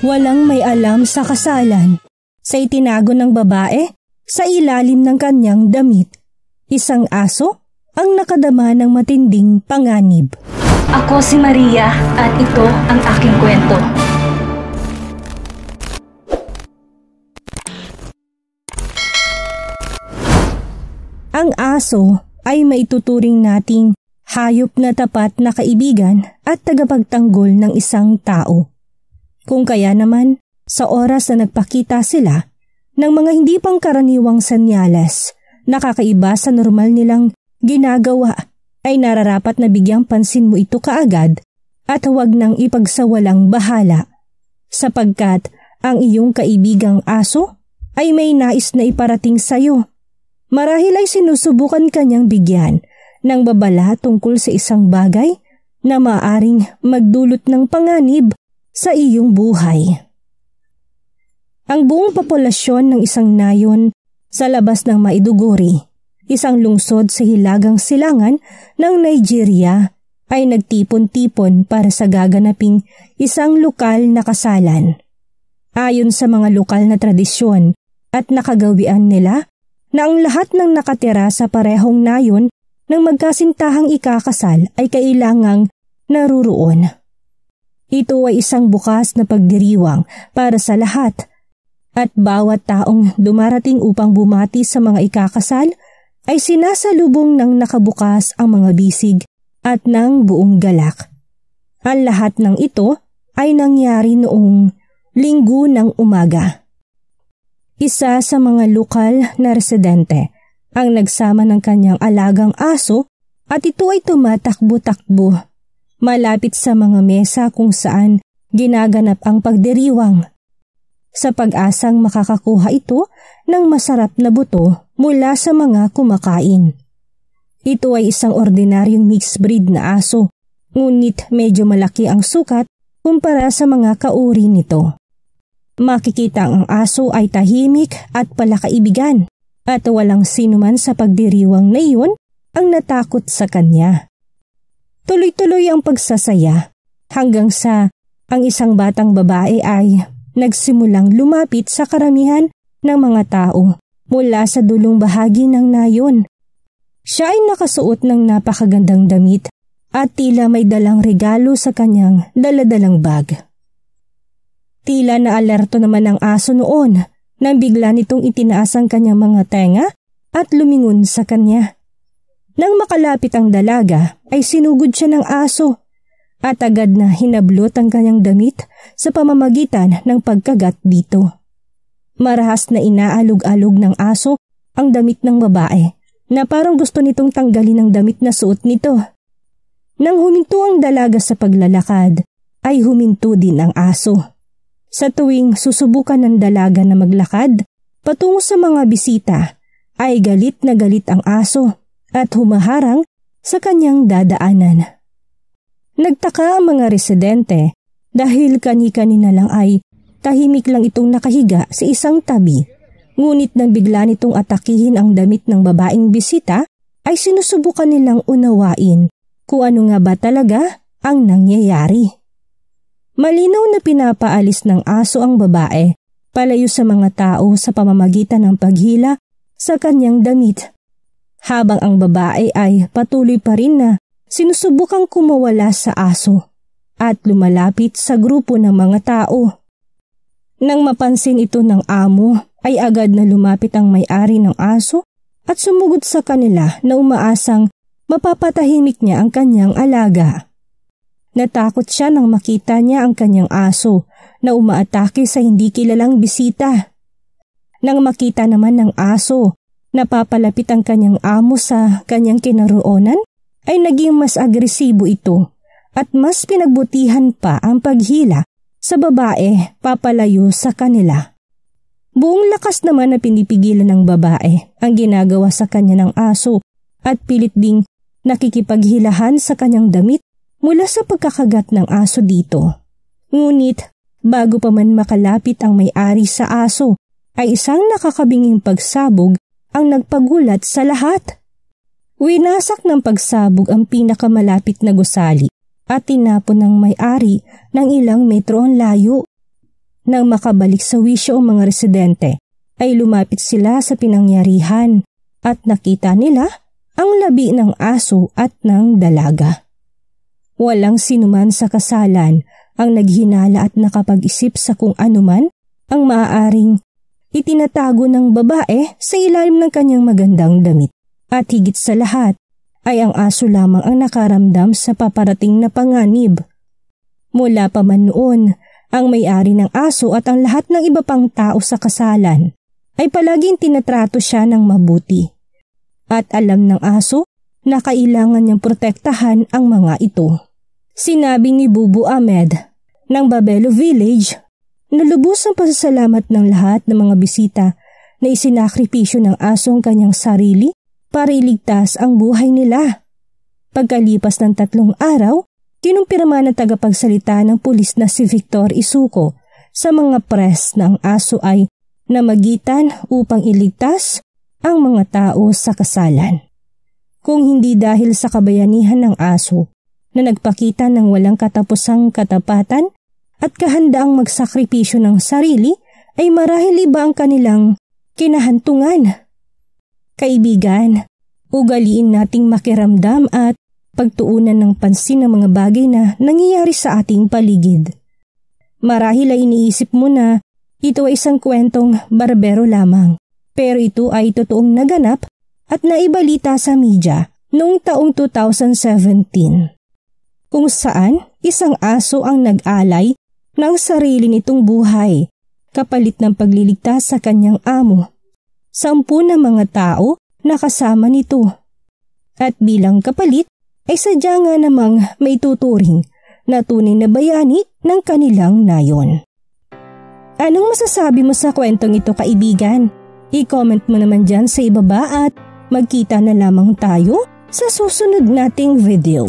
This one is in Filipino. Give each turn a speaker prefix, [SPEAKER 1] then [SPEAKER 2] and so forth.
[SPEAKER 1] Walang may alam sa kasalan. Sa itinago ng babae, sa ilalim ng kanyang damit, isang aso ang nakadama ng matinding panganib.
[SPEAKER 2] Ako si Maria at ito ang aking kwento.
[SPEAKER 1] Ang aso ay maituturing nating hayop na tapat na kaibigan at tagapagtanggol ng isang tao. Kung kaya naman, sa oras na nagpakita sila ng mga hindi pangkaraniwang senyales na kakaiba sa normal nilang ginagawa, ay nararapat na bigyang pansin mo ito kaagad at huwag nang ipagsawalang bahala. Sapagkat ang iyong kaibigang aso ay may nais na iparating sa iyo. Marahil ay sinusubukan kanyang bigyan ng babala tungkol sa isang bagay na maaaring magdulot ng panganib sa iyong buhay. Ang buong populasyon ng isang nayon sa labas ng Maiduguri, isang lungsod sa hilagang silangan ng Nigeria, ay nagtipon-tipon para sa gaganaping isang lokal na kasalan. Ayon sa mga lokal na tradisyon at nakagawian nila, na ang lahat ng nakatira sa parehong nayon ng magkasintahang ikakasal ay kailangang naruroon. Ito ay isang bukas na pagdiriwang para sa lahat at bawat taong dumarating upang bumati sa mga ikakasal ay sinasalubong ng nakabukas ang mga bisig at ng buong galak. Ang lahat ng ito ay nangyari noong Linggo ng umaga. Isa sa mga lokal na residente ang nagsama ng kanyang alagang aso at ito ay tumatakbo-takbo malapit sa mga mesa kung saan ginaganap ang pagdiriwang, sa pag-asang makakakuha ito ng masarap na buto mula sa mga kumakain. Ito ay isang ordinaryong mixed breed na aso, ngunit medyo malaki ang sukat kumpara sa mga kauri nito. Makikita ang aso ay tahimik at palakaibigan at walang sinuman sa pagdiriwang na iyon ang natakot sa kanya. Tuloy-tuloy ang pagsasaya hanggang sa ang isang batang babae ay nagsimulang lumapit sa karamihan ng mga tao mula sa dulong bahagi ng nayon. Siya ay nakasuot ng napakagandang damit at tila may dalang regalo sa kanyang daladalang bag. Tila na alerto naman ang aso noon nang bigla nitong itinaas ang kanyang mga tenga at lumingon sa kanya. Nang makalapit ang dalaga ay sinugod siya ng aso at agad na hinablot ang kanyang damit sa pamamagitan ng pagkagat dito. Marahas na inaalog-alog ng aso ang damit ng babae na parang gusto nitong tanggalin ang damit na suot nito. Nang huminto ang dalaga sa paglalakad ay huminto din ang aso. Sa tuwing susubukan ng dalaga na maglakad patungo sa mga bisita ay galit na galit ang aso at humaharang sa kanyang dadaanan. Nagtaka ang mga residente dahil kani-kanina lang ay tahimik lang itong nakahiga sa isang tabi. Ngunit nang bigla nitong atakihin ang damit ng babaeng bisita ay sinusubukan nilang unawain kung ano nga ba talaga ang nangyayari. Malinaw na pinapaalis ng aso ang babae palayo sa mga tao sa pamamagitan ng paghila sa kanyang damit. Habang ang babae ay patuloy pa rin na sinusubukang kumawala sa aso at lumalapit sa grupo ng mga tao. Nang mapansin ito ng amo ay agad na lumapit ang may-ari ng aso at sumugod sa kanila na umaasang mapapatahimik niya ang kanyang alaga. Natakot siya nang makita niya ang kanyang aso na umaatake sa hindi kilalang bisita. Nang makita naman ng aso napapalapit ang kanyang amo sa kanyang kinaroonan, ay naging mas agresibo ito at mas pinagbutihan pa ang paghila sa babae papalayo sa kanila. Buong lakas naman na pinipigilan ng babae ang ginagawa sa kanya ng aso at pilit ding nakikipaghilahan sa kanyang damit mula sa pagkakagat ng aso dito. Ngunit bago pa man makalapit ang may-ari sa aso, ay isang nakakabinging pagsabog ang nagpagulat sa lahat. Winasak ng pagsabog ang pinakamalapit na gusali at tinapon ng may-ari ng ilang metro ang layo. Nang makabalik sa wisyo ang mga residente, ay lumapit sila sa pinangyarihan at nakita nila ang labi ng aso at ng dalaga. Walang sinuman sa kasalan ang naghinala at nakapag-isip sa kung anuman ang maaaring itinatago ng babae sa ilalim ng kanyang magandang damit. At higit sa lahat ay ang aso lamang ang nakaramdam sa paparating na panganib. Mula pa man noon, ang may-ari ng aso at ang lahat ng iba pang tao sa kasalan ay palaging tinatrato siya ng mabuti. At alam ng aso na kailangan niyang protektahan ang mga ito. Sinabi ni Bubu Ahmed ng Babelo Village na lubos ang pasasalamat ng lahat ng mga bisita na isinakripisyo ng aso ang kanyang sarili para iligtas ang buhay nila. Pagkalipas ng 3 araw, kinumpirma ng tagapagsalita ng pulis na si Victor Isuko sa mga press na ang aso ay namagitan upang iligtas ang mga tao sa kasalan. Kung hindi dahil sa kabayanihan ng aso na nagpakita ng walang katapusang katapatan at kahandaang magsakripisyo ng sarili, ay marahil iba ang kanilang kinahantungan. Kaibigan, ugaliin nating makiramdam at pagtuunan ng pansin ng mga bagay na nangyayari sa ating paligid. Marahil ay iniisip mo na ito ay isang kwentong barbero lamang, pero ito ay totoong naganap at naibalita sa media noong taong 2017, kung saan isang aso ang nag-alay ng sarili nitong buhay kapalit ng pagliligtas sa kanyang amo. 10 na mga tao na kasama nito. At bilang kapalit ay sadya nga namang may tuturing na tunay na bayani ng kanilang nayon. Anong masasabi mo sa kwentong ito, kaibigan? I-comment mo naman dyan sa ibaba at magkita na lamang tayo sa susunod nating video.